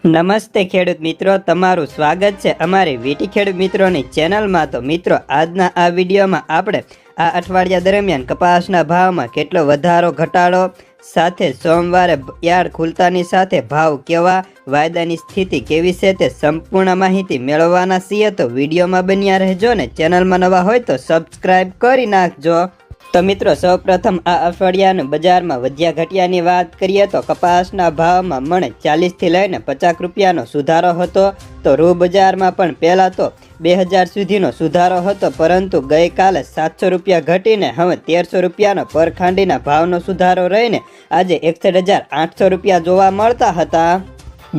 નમસ્તે ખેડૂત મિત્રો, તમારું સ્વાગત છે અમારી વીટી ખેડૂત મિત્રોની ચેનલમાં। તો મિત્રો, આજના આ વિડીયોમાં આપણે આ અઠવાડિયા દરમિયાન કપાસના ભાવમાં કેટલો વધારો ઘટાડો સાથે સોમવારે યાર્ડ ખુલતાની સાથે ભાવ કેવા, વાયદાની સ્થિતિ કેવી છે તે સંપૂર્ણ માહિતી મેળવવાના છીએ। તો વિડીયોમાં બન્યા રહેજો ને ચેનલમાં નવા હોય તો સબસ્ક્રાઇબ કરી નાખજો। તો મિત્રો, સૌપ્રથમ આ અઠવાડિયાનું બજારમાં વધ્યા ઘટ્યાની વાત કરીએ તો કપાસના ભાવમાં મણ 40 થી લઈને 50 રૂપિયાનો સુધારો હતો। તો રૂ બજારમાં પણ પહેલાં તો 2000 સુધીનો સુધારો હતો, પરંતુ ગઈકાલે 700 રૂપિયા ઘટીને હવે 1300 રૂપિયાનો પરખાંડીના ભાવનો સુધારો રહીને આજે 61,800 રૂપિયા જોવા મળતા હતા।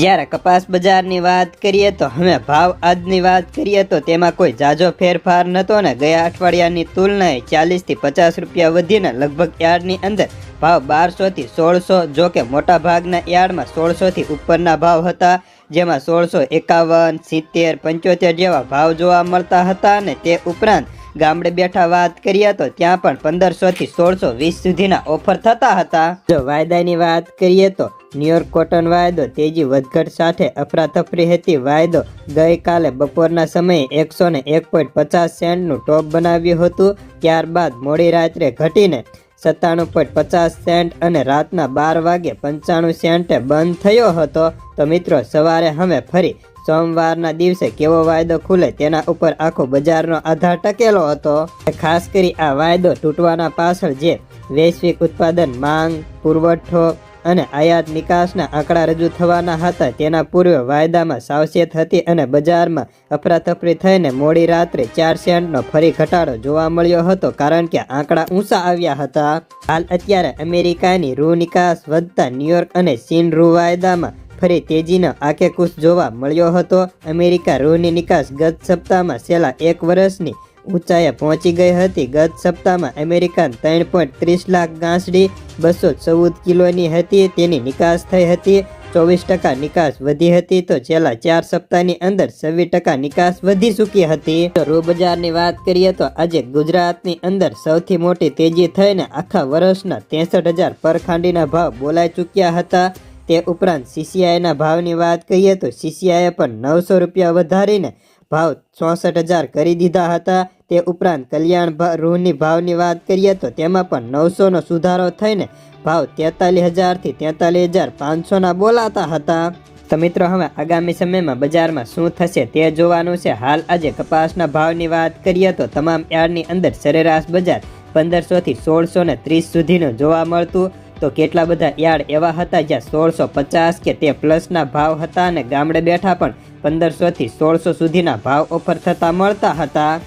જ્યારે કપાસ બજારની વાત કરીએ તો હવે ભાવ આજની વાત કરીએ તો તેમાં કોઈ ઝાઝો ફેરફાર નહોતો ને ગયા અઠવાડિયાની તુલનાએ 40 થી 50 રૂપિયા વધીને લગભગ યાર્ડની અંદર ભાવ 1200 થી 1600, જો કે મોટા ભાગના યાર્ડમાં 1600 થી ઉપરના ભાવ હતા, જેમાં 1651, 70, 75 જેવા ભાવ જોવા મળતા હતા। અને તે ઉપરાંત ગામડે બેઠા વાત કરીએ તો ત્યાં પણ 1500 થી 1620 સુધીના ઓફર થતા હતા। જો વાયદાની વાત કરીએ તો ન્યુયોર્ક કોટન વાયદો તેજી વધઘટ સાથે અફરાતફરી હતી। વાયદો ગઈકાલે બપોરના સમયે 101.50 સેન્ટનું ટોપ બનાવ્યું હતું, ત્યારબાદ મોડી રાત્રે ઘટીને 97.50 સેન્ટ અને રાતના 12 વાગે 95 સેન્ટે બંધ થયો હતો। તો મિત્રો, સવારે હવે ફરી સોમવારના દિવસે કેવો વાયદો ખુલે તેના ઉપર આખો બજારનો આધાર ટકેલો હતો। ખાસ કરી આ વાયદો તૂટવાના પાછળ જે વૈશ્વિક ઉત્પાદન, માંગ, પુરવઠો અને આયાત નિકાસના આંકડા રજૂ થવાના હતા તેના પૂર્વે વાયદામાં સાવચેત હતી અને બજારમાં અફરાતફરી થઈને મોડી રાત્રે 4 સેન્ટનો ફરી ઘટાડો જોવા મળ્યો હતો, કારણ કે આંકડા ઊંચા આવ્યા હતા। હાલ અત્યારે અમેરિકાની રૂ નિકાસ વધતા ન્યુયોર્ક અને ચીન રૂ વાયદામાં ફરી તેજીનો આકેકૂચ જોવા મળ્યો હતો। અમેરિકા રૂની નિકાસ ગત સપ્તાહમાં છેલ્લા 1 વર્ષની ઊંચાઈએ પહોંચી ગઈ હતી। ગત સપ્તાહમાં અમેરિકા 3.30 લાખ ગાંસડી 214 કિલોની હતી, તેની નિકાસ થઈ હતી। 24% નિકાસ વધી હતી, તો છેલ્લા 4 સપ્તાહની અંદર 26% નિકાસ વધી ચૂકી હતી। તો રૂ બજારની વાત કરીએ તો આજે ગુજરાતની અંદર સૌથી મોટી તેજી થઈને આખા વર્ષના 63,000 પરખાંડીના ભાવ બોલાઈ ચૂક્યા હતા। તે ઉપરાંત CCIના ભાવની વાત કરીએ તો CCIએ પણ 900 રૂપિયા વધારીને ભાવ 64,000 કરી દીધા હતા। તે ઉપરાંત કલ્યાણ રૂની ભાવની વાત કરીએ તો તેમાં પણ 900નો સુધારો થઈને ભાવ 43,000 થી 43,500ના બોલાતા હતા। તો મિત્રો, હવે આગામી સમયમાં બજારમાં શું થશે તે જોવાનું છે। હાલ આજે કપાસના ભાવની વાત કરીએ તો તમામ યાર્ડની અંદર સરેરાશ બજાર 1500 થી 1630 સુધીનું જોવા મળતું। તો કેટલા બધા યાર્ડ એવા હતા જ્યાં 1650 કે તે પ્લસના ભાવ હતા અને ગામડે બેઠા પણ 1500 થી 1600 સુધીના ભાવ ઓફર થતા મળતા હતા।